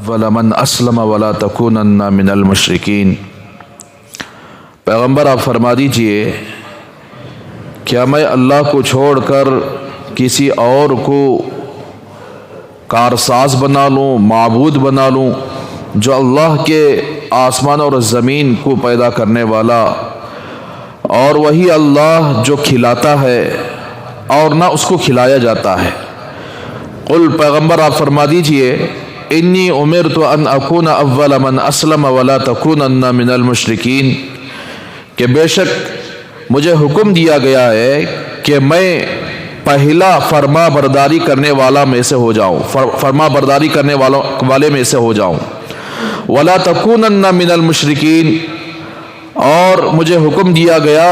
وَلَمَنْ أَسْلَمَ وَلَا تَكُونَنَّ مِنَ الْمُشْرِكِينَ۔ پیغمبر آپ فرما دیجئے کیا میں اللہ کو چھوڑ کر کسی اور کو کارساز بنا لوں، معبود بنا لوں، جو اللہ کے آسمان اور زمین کو پیدا کرنے والا اور وہی اللہ جو کھلاتا ہے اور نہ اس کو کھلایا جاتا ہے۔ قل پیغمبر آپ فرما دیجئے انی امرت ان اکون اول من اسلم ولا تکونن من المشرکین، کہ بے شک مجھے حکم دیا گیا ہے کہ میں پہلا فرما برداری کرنے والا میں سے ہو جاؤں، فرما برداری کرنے والے میں سے ہو جاؤں۔ ولا تکونن من المشرکین، اور مجھے حکم دیا گیا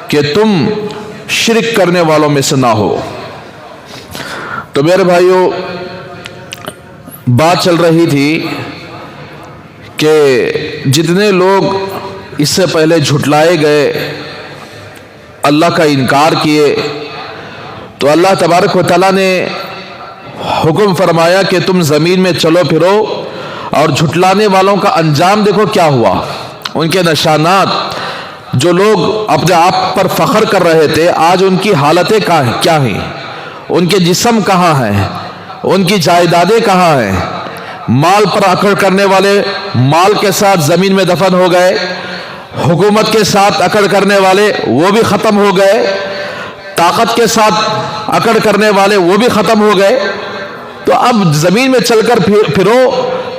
کہ تم شرک کرنے والوں میں سے نہ ہو۔ تو میرے بھائیو، بات چل رہی تھی کہ جتنے لوگ اس سے پہلے جھٹلائے گئے، اللہ کا انکار کیے، تو اللہ تبارک و تعالیٰ نے حکم فرمایا کہ تم زمین میں چلو پھرو، اور جھٹلانے والوں کا انجام دیکھو کیا ہوا، ان کے نشانات۔ جو لوگ اپنے آپ پر فخر کر رہے تھے، آج ان کی حالتیں کیا ہیں، ان کے جسم کہاں ہیں، ان کی جائیدادیں کہاں ہیں۔ مال پر اکڑ کرنے والے مال کے ساتھ زمین میں دفن ہو گئے، حکومت کے ساتھ اکڑ کرنے والے وہ بھی ختم ہو گئے، طاقت کے ساتھ اکڑ کرنے والے وہ بھی ختم ہو گئے۔ تو اب زمین میں چل کر پھرو،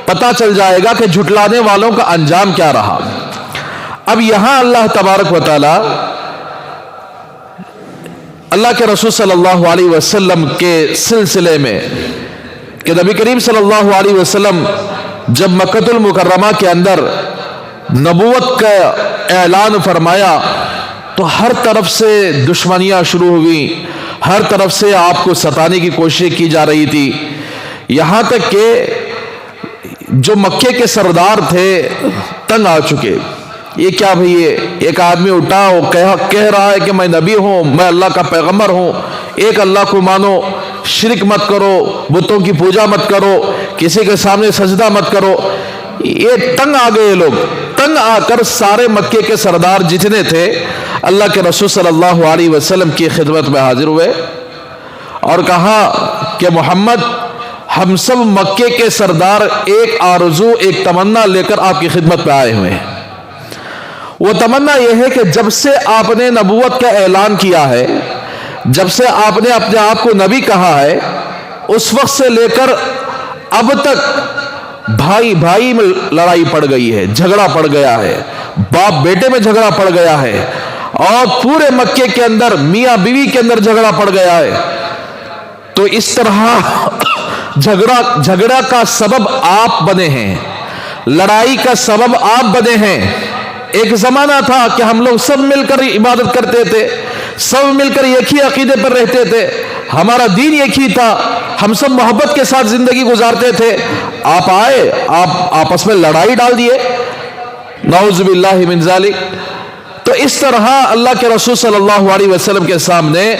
پتہ چل جائے گا کہ جھٹلانے والوں کا انجام کیا رہا۔ اب یہاں اللہ تبارک و تعالی اللہ کے رسول صلی اللہ علیہ وسلم کے سلسلے میں، کہ نبی کریم صلی اللہ علیہ وسلم جب مکۃ المکرمہ کے اندر نبوت کا اعلان فرمایا تو ہر طرف سے دشمنیاں شروع ہوئیں، ہر طرف سے آپ کو ستانے کی کوشش کی جا رہی تھی، یہاں تک کہ جو مکے کے سردار تھے تنگ آ چکے۔ یہ کیا بھئی، ایک آدمی اٹھا وہ کہہ رہا ہے کہ میں نبی ہوں، میں اللہ کا پیغمبر ہوں، ایک اللہ کو مانو، شرک مت کرو، بتوں کی پوجا مت کرو، کسی کے سامنے سجدہ مت کرو۔ یہ تنگ آ گئے لوگ، تنگ آ کر سارے مکے کے سردار جتنے تھے اللہ کے رسول صلی اللہ علیہ وسلم کی خدمت میں حاضر ہوئے اور کہا کہ محمد، ہم سب مکے کے سردار ایک آرزو، ایک تمنا لے کر آپ کی خدمت میں آئے ہوئے ہیں۔ وہ تمنا یہ ہے کہ جب سے آپ نے نبوت کا اعلان کیا ہے، جب سے آپ نے اپنے آپ کو نبی کہا ہے، اس وقت سے لے کر اب تک بھائی بھائی میں لڑائی پڑ گئی ہے، جھگڑا پڑ گیا ہے، باپ بیٹے میں جھگڑا پڑ گیا ہے، اور پورے مکے کے اندر میاں بیوی کے اندر جھگڑا پڑ گیا ہے۔ تو اس طرح جھگڑا کا سبب آپ بنے ہیں، لڑائی کا سبب آپ بنے ہیں۔ ایک زمانہ تھا کہ ہم لوگ سب مل کر عبادت کرتے تھے، سب مل کر ایک ہی عقیدے پر رہتے تھے، ہمارا دین ایک ہی تھا، ہم سب محبت کے ساتھ زندگی گزارتے تھے۔ آپ آئے، آپ آپس میں لڑائی ڈال دیے، نعوذ باللہ من ذالک۔ تو اس طرح اللہ کے رسول صلی اللہ علیہ وسلم کے سامنے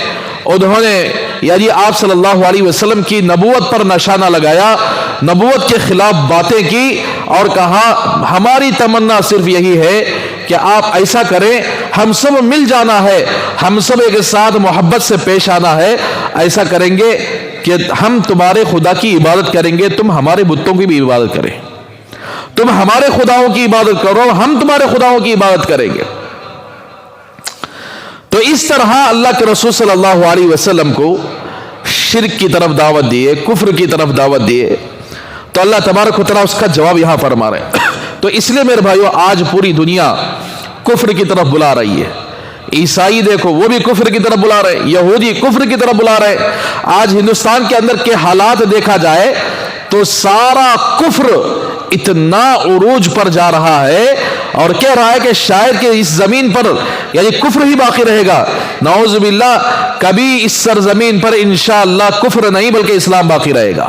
انہوں نے، یعنی آپ صلی اللہ علیہ وسلم کی نبوت پر نشانہ لگایا، نبوت کے خلاف باتیں کی اور کہا ہماری تمنا صرف یہی ہے کہ آپ ایسا کریں، ہم سب مل جانا ہے، ہم سب ایک ساتھ محبت سے پیش آنا ہے، ایسا کریں گے کہ ہم تمہارے خدا کی عبادت کریں گے، تم ہمارے بتوں کی بھی عبادت کریں، تم ہمارے خداؤں کی عبادت کرو، ہم تمہارے خداؤں کی عبادت کریں گے۔ تو اس طرح اللہ کے رسول صلی اللہ علیہ وسلم کو شرک کی طرف دعوت دیے، کفر کی طرف دعوت دیے، تو اللہ تبارک و تعالیٰ اس کا جواب یہاں فرما رہے ہیں۔ تو اس لیے میرے بھائیو، آج پوری دنیا کفر کی طرف بلا رہی ہے۔ عیسائی دیکھو، وہ بھی کفر کی طرف بلا رہے، یہودی کفر کی طرف بلا رہے۔ آج ہندوستان کے اندر کے حالات دیکھا جائے تو سارا کفر اتنا عروج پر جا رہا ہے اور کہہ رہا ہے کہ شاید کہ اس زمین پر یعنی کفر ہی باقی رہے گا۔ نعوذ باللہ، کبھی اس سرزمین پر انشاءاللہ کفر نہیں بلکہ اسلام باقی رہے گا۔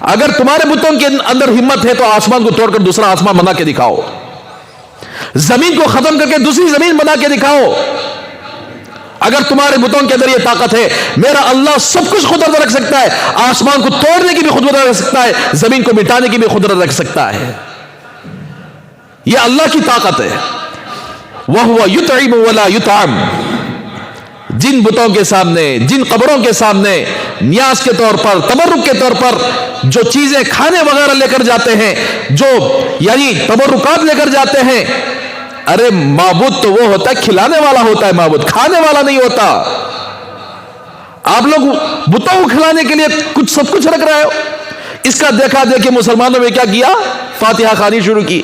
اگر تمہارے بتوں کے اندر ہمت ہے تو آسمان کو توڑ کر دوسرا آسمان بنا کے دکھاؤ، زمین کو ختم کر کے دوسری زمین بنا کے دکھاؤ۔ اگر تمہارے بتوں کے اندر یہ طاقت ہے، میرا اللہ سب کچھ قدرت رکھ سکتا ہے، آسمان کو توڑنے کی بھی قدرت رکھ سکتا ہے، زمین کو مٹانے کی بھی قدرت رکھ سکتا ہے۔ یہ اللہ کی طاقت ہے۔ وَهُوَ يُطْعِمُ وَلَا يُطْعَمُ۔ جن بتوں کے سامنے، جن قبروں کے سامنے نیاز کے طور پر، تبرک کے طور پر جو چیزیں کھانے وغیرہ لے کر جاتے ہیں، جو یعنی تبرکات لے کر جاتے ہیں، ارے معبود تو وہ ہوتا ہے کھلانے والا ہوتا ہے، معبود کھانے والا نہیں ہوتا۔ آپ لوگ بتوں کو کھلانے کے لیے کچھ سب کچھ رکھ رہے ہو۔ اس کا دیکھا دیکھے مسلمانوں میں کیا کیا، فاتحہ خوانی شروع کی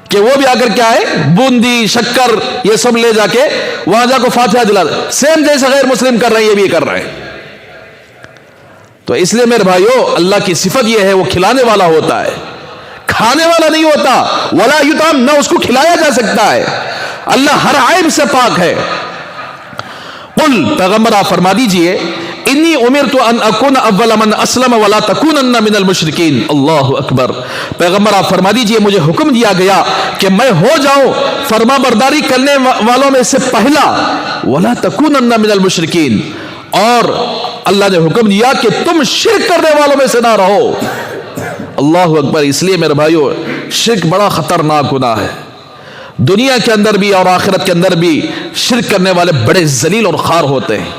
کہ وہ بھی اگر کیا ہے بوندی شکر یہ سب لے جا کے وہاں جا کو فاتحہ دلا دے، سیم جیسے غیر مسلم کر رہے ہیں یہ بھی کر رہے ہیں۔ تو اس لیے میرے بھائیو، اللہ کی صفت یہ ہے وہ کھلانے والا ہوتا ہے، کھانے والا نہیں ہوتا۔ ولا یطعم، نہ اس کو کھلایا جا سکتا ہے۔ اللہ ہر عیب سے پاک ہے۔ قل، پیغمبر آپ فرما دیجئے، انی امرت ان اکون اول من اسلم ولا تکونن من المشرکین۔ اللہ اکبر۔ پیغمبر آپ فرما دیجئے مجھے حکم دیا گیا کہ میں ہو جاؤں فرما برداری کرنے والوں میں سے پہلا، ولا تکونن من المشرکین، اور اللہ نے حکم دیا کہ تم شرک کرنے والوں میں سے نہ رہو۔ اللہ اکبر۔ اس لیے میرے بھائیو، شرک بڑا خطرناک گناہ ہے۔ دنیا کے اندر بھی اور آخرت کے اندر بھی شرک کرنے والے بڑے ذلیل اور خوار ہوتے ہیں۔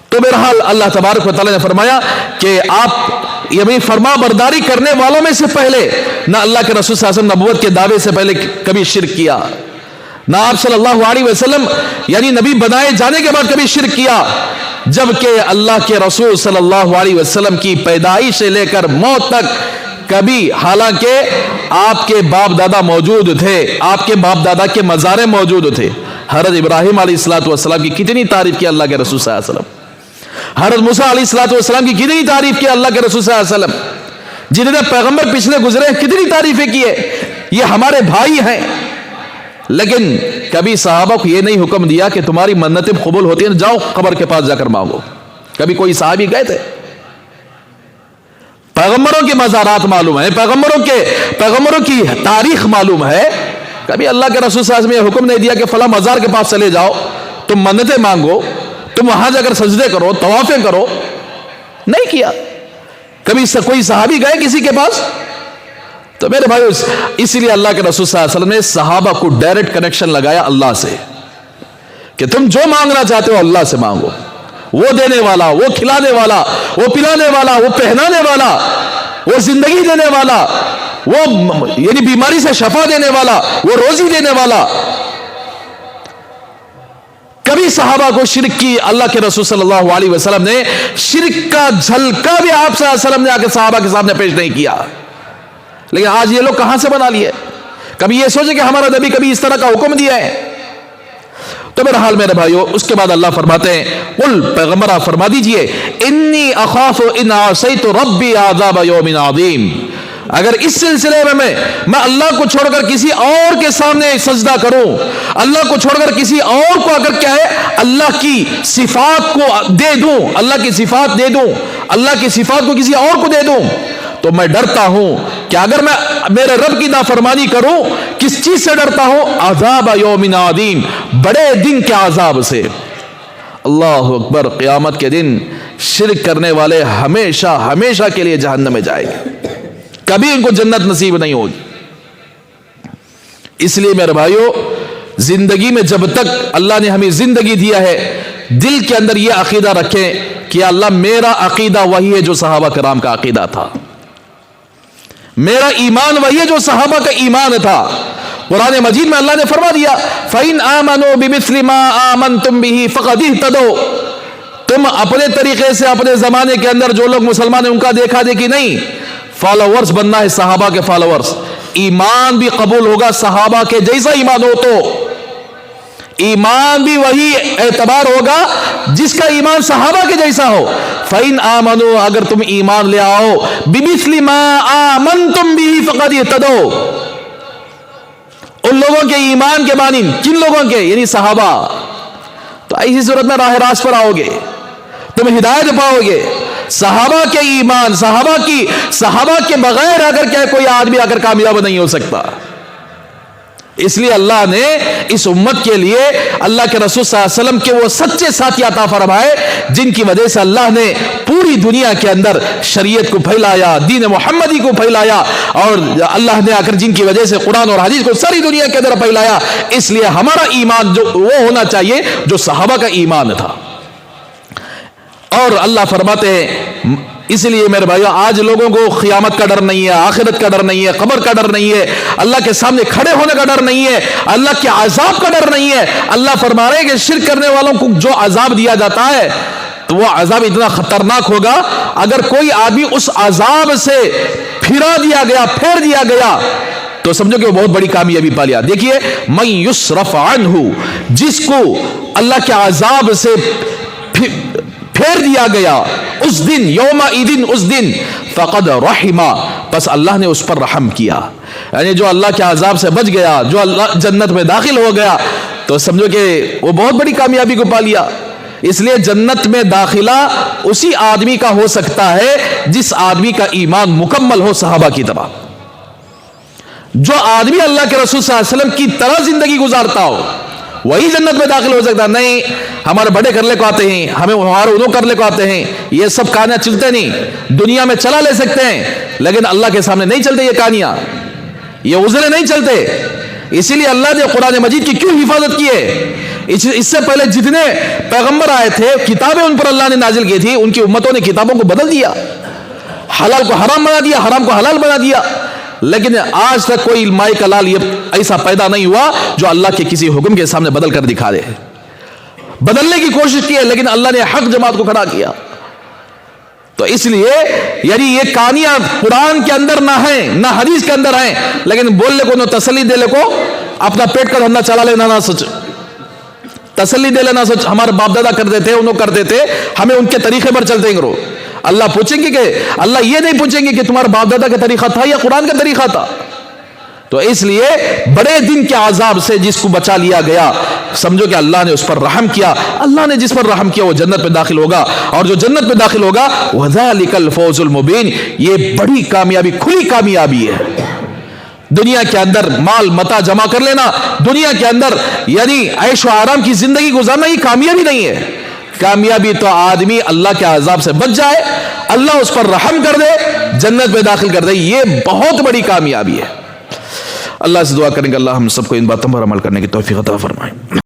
تو بہرحال اللہ تبارک و تعالی نے فرمایا کہ آپ یہ فرما برداری کرنے والوں میں سے پہلے، نہ اللہ کے رسول صلی اللہ علیہ وسلم نبوت کے دعوے سے پہلے کبھی شرک کیا، نہ آپ صلی اللہ علیہ وسلم یعنی نبی بنائے جانے کے بعد کبھی شرک کیا، جبکہ اللہ کے رسول صلی اللہ علیہ وسلم کی پیدائش سے لے کر موت تک کبھی، حالانکہ آپ کے باپ دادا موجود تھے، آپ کے باپ دادا کے مزاریں موجود تھے۔ حضرت ابراہیم علیہ السلام کی کتنی تعریف کی اللہ کے رسول صلی اللہ علیہ وسلم، حضرت موسیٰ علیہ السلام کی کتنی تعریف کی اللہ کے رسول صلی اللہ علیہ وسلم، جنہیں پیغمبر پچھلے گزرے کتنی تعریفیں کی ہے، یہ ہمارے بھائی ہیں۔ لیکن کبھی صحابہ کو یہ نہیں حکم دیا کہ تمہاری منتیں قبول ہوتی ہیں جاؤ قبر کے پاس جا کر مانگو۔ کبھی کوئی صحابی گئے تھے؟ پیغمبروں کے مزارات معلوم ہے، پیغمبروں کی تاریخ معلوم ہے، کبھی اللہ کے رسول صلی اللہ علیہ وسلم نے یہ حکم نہیں دیا کہ فلاں مزار کے پاس چلے جاؤ، تم منتیں مانگو، تم وہاں جا کر سجدے کرو، طوافیں کرو، نہیں کیا۔ کبھی کوئی صحابی گئے کسی کے پاس؟ تو میرے بھائیو، اسی لیے اللہ کے رسول صلی اللہ علیہ وسلم نے صحابہ کو ڈائریکٹ کنیکشن لگایا اللہ سے کہ تم جو مانگنا چاہتے ہو اللہ سے مانگو، وہ دینے والا، وہ کھلانے والا، وہ پلانے والا، وہ پہنانے والا، وہ زندگی دینے والا، وہ یعنی بیماری سے شفا دینے والا، وہ روزی دینے والا۔ کبھی صحابہ کو شرک کی اللہ کے رسول صلی اللہ علیہ وسلم نے شرک کا جھلکا بھی آپ صلی اللہ علیہ وسلم نے آ کے صحابہ کے سامنے پیش نہیں کیا۔ لیکن آج یہ لوگ کہاں سے بنا لیے؟ کبھی یہ سوچے کہ ہمارا نبی کبھی اس طرح کا حکم دیا ہے؟ تو بہرحال میرے بھائیو، اس کے بعد اللہ فرماتے ہیں، قل، پیغمبر آپ فرما دیجئے، انی اخاف ان عصیت ربی عذاب یوم عظیم۔ اگر اس سلسلے میں اللہ کو چھوڑ کر کسی اور کے سامنے سجدہ کروں، اللہ کو چھوڑ کر کسی اور کو اگر کیا ہے اللہ کی صفات کو دے دوں، اللہ کی صفات دے دوں، اللہ کی صفات کو کسی اور کو دے دوں، تو میں ڈرتا ہوں کہ اگر میں میرے رب کی نافرمانی کروں، کس چیز سے ڈرتا ہوں؟ عذاب یوم عظیم، بڑے دن کے عذاب سے۔ اللہ اکبر۔ قیامت کے دن شرک کرنے والے ہمیشہ ہمیشہ کے لیے جہنم میں جائیں گے، کبھی ان کو جنت نصیب نہیں ہوگی۔ اس لیے میرے بھائیو، زندگی میں جب تک اللہ نے ہمیں زندگی دیا ہے، دل کے اندر یہ عقیدہ رکھیں کہ اللہ میرا عقیدہ وہی ہے جو صحابہ کرام کا عقیدہ تھا، میرا ایمان وہی ہے جو صحابہ کا ایمان تھا۔ قرآن مجید میں اللہ نے فرما دیا، فَإِنْ آمَنُوا بِمِثْلِ مَا آمَنْتُمْ بِهِ فَقَدِ اهْتَدَوْا۔ تم اپنے طریقے سے اپنے زمانے کے اندر جو لوگ مسلمان ہیں ان کا دیکھا دیکھی نہیں، فالوورز بننا ہے، صحابہ کے فالوورز۔ ایمان بھی قبول ہوگا صحابہ کے جیسا ایمان ہو، تو ایمان بھی وہی اعتبار ہوگا جس کا ایمان صحابہ کے جیسا ہو۔ فَإِنْ آمَنُوا، اگر تم ایمان لے آؤ، بِمِثْلِ مَا آمَنْتُمْ بِهِ فَقَدِ اهْتَدَوْا، ان لوگوں کے ایمان کے مانند، کن لوگوں کے؟ یعنی صحابہ۔ تو ایسی صورت میں راہ راست پر آؤ گے، تم ہدایت پاؤ گے۔ صحابہ کے ایمان، صحابہ کے بغیر اگر کیا کوئی آدمی اگر کامیاب نہیں ہو سکتا. اس لیے اللہ نے اس امت کے لیے اللہ کے رسول صلی اللہ علیہ وسلم کے وہ سچے ساتھی عطا فرمائے جن کی وجہ سے اللہ نے پوری دنیا کے اندر شریعت کو پھیلایا، دین محمدی کو پھیلایا، اور اللہ نے آخر جن کی وجہ سے قرآن اور حدیث کو ساری دنیا کے اندر پھیلایا. اس لیے ہمارا ایمان جو وہ ہونا چاہیے جو صحابہ کا ایمان تھا. اور اللہ فرماتے ہیں اس لیے میرے بھائیو آج لوگوں کو قیامت کا ڈر نہیں ہے، آخرت کا ڈر نہیں ہے، قبر کا ڈر نہیں ہے، اللہ کے سامنے کھڑے ہونے کا ڈر نہیں ہے، اللہ کے عذاب کا ڈر نہیں ہے. اللہ فرما رہے ہیں کہ شرک کرنے والوں کو جو عذاب دیا جاتا ہے تو وہ عذاب اتنا خطرناک ہوگا، اگر کوئی آدمی اس عذاب سے پھیر دیا گیا تو سمجھو کہ وہ بہت بڑی کامیابی پا لیا. دیکھیے من یصرف عنہ، جس کو اللہ کے عذاب سے پھیر دیا گیا اس دن، یومئذ اس دن، فقد رحمہ، بس اللہ نے اس پر رحم کیا. یعنی جو اللہ کے عذاب سے بچ گیا، جو اللہ جنت میں داخل ہو گیا تو سمجھو کہ وہ بہت بڑی کامیابی کو پا لیا. اس لیے جنت میں داخلہ اسی آدمی کا ہو سکتا ہے جس آدمی کا ایمان مکمل ہو صحابہ کی طرح. جو آدمی اللہ کے رسول صلی اللہ علیہ وسلم کی طرح زندگی گزارتا ہو وہی جنت میں داخل ہو سکتا. نہیں ہمارے بڑے کرنے کو آتے ہیں، ہمارے انہوں کرنے کو آتے ہیں، یہ سب کہانیاں چلتے نہیں. دنیا میں چلا لے سکتے ہیں لیکن اللہ کے سامنے نہیں چلتے یہ کہانیاں، یہ عذریں نہیں چلتے. اسی لیے اللہ نے قرآن مجید کی کیوں حفاظت کی ہے؟ اس سے پہلے جتنے پیغمبر آئے تھے کتابیں ان پر اللہ نے نازل کی تھی، ان کی امتوں نے کتابوں کو بدل دیا، حلال کو حرام بنا دیا، حرام کو حلال بنا دیا. لیکن آج تک کوئی مائی کا لال یہ ایسا پیدا نہیں ہوا جو اللہ کے کسی حکم کے سامنے بدل کر دکھا دے. بدلنے کی کوشش کی ہے لیکن اللہ نے حق جماعت کو کھڑا کیا. تو اس لیے یعنی یہ کہانیاں قرآن کے اندر نہ ہیں نہ حدیث کے اندر ہیں، لیکن بولنے کو نہ تسلی دے لے کو اپنا پیٹ کا دھندا چلا لینا نہ سچ، تسلی دے لینا سچ. ہمارے باپ دادا کرتے تھے، انہوں کرتے تھے، ہمیں ان کے طریقے پر چلتے ہیں. اللہ پوچھیں گے کہ اللہ یہ نہیں پوچھیں گے کہ تمہارے باپ دادا کا طریقہ تھا یا قرآن کا طریقہ تھا. تو اس لیے بڑے دن کے عذاب سے جس کو بچا لیا گیا سمجھو کہ اللہ نے اس پر رحم کیا. اللہ نے جس پر رحم کیا وہ جنت میں داخل ہوگا، اور جو جنت میں داخل ہوگا وَذَلِكَ الْفَوْزُ الْمُبِينُ، یہ بڑی کامیابی، کھلی کامیابی ہے. دنیا کے اندر مال متا جمع کر لینا، دنیا کے اندر یعنی عیش و آرام کی زندگی گزارنا یہ کامیابی نہیں ہے. کامیابی تو آدمی اللہ کے عذاب سے بچ جائے، اللہ اس پر رحم کر دے، جنت میں داخل کر دے، یہ بہت بڑی کامیابی ہے. اللہ سے دعا کریں کہ اللہ ہم سب کو ان باتوں پر عمل کرنے کی توفیق عطا فرمائے.